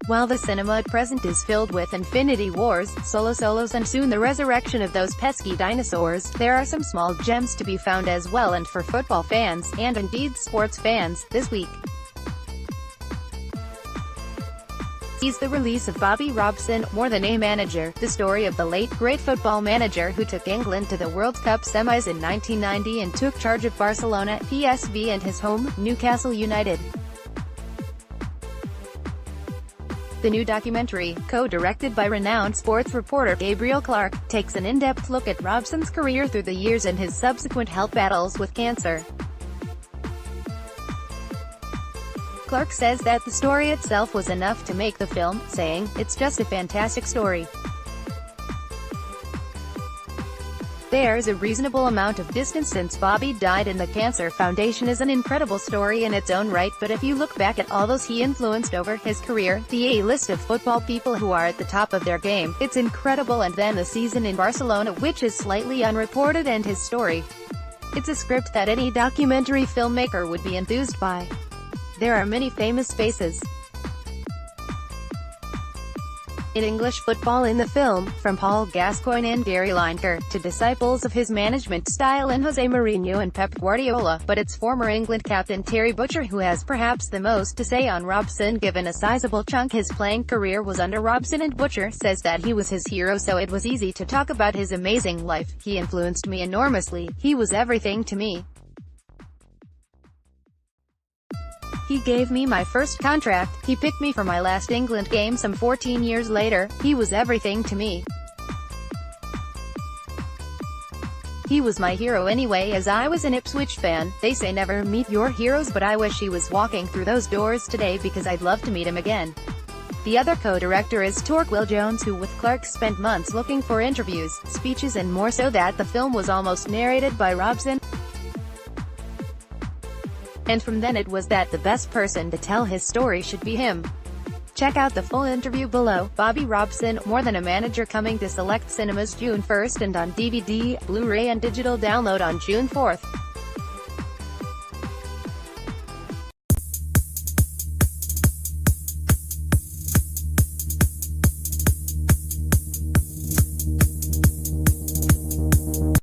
While the cinema at present is filled with infinity wars, solos and soon the resurrection of those pesky dinosaurs, there are some small gems to be found as well, and for football fans, and indeed sports fans, this week sees the release of Bobby Robson, more than a manager, the story of the late, great football manager who took England to the World Cup semis in 1990 and took charge of Barcelona, PSV and his home, Newcastle United. The new documentary, co-directed by renowned sports reporter Gabriel Clarke, takes an in-depth look at Robson's career through the years and his subsequent health battles with cancer. Clarke says that the story itself was enough to make the film, saying, "It's just a fantastic story. There's a reasonable amount of distance since Bobby died, and the Cancer Foundation is an incredible story in its own right, but if you look back at all those he influenced over his career, the A-list of football people who are at the top of their game, it's incredible, and then the season in Barcelona, which is slightly unreported, and his story. It's a script that any documentary filmmaker would be enthused by. There are many famous faces in English football in the film, from Paul Gascoigne and Gary Lineker, to disciples of his management style in Jose Mourinho and Pep Guardiola, but it's former England captain Terry Butcher who has perhaps the most to say on Robson, given a sizable chunk his playing career was under Robson, and Butcher says that he was his hero, so it was easy to talk about his amazing life. He influenced me enormously, he was everything to me. He gave me my first contract, he picked me for my last England game some 14 years later, he was everything to me. He was my hero anyway, as I was an Ipswich fan. They say never meet your heroes, but I wish he was walking through those doors today because I'd love to meet him again." The other co-director is Torquil Jones, who with Clarke spent months looking for interviews, speeches and more, so that the film was almost narrated by Robson. And from then it was that the best person to tell his story should be him. Check out the full interview below. Bobby Robson, More Than a Manager, coming to select cinemas June 1st and on DVD, Blu-ray and digital download on June 4th.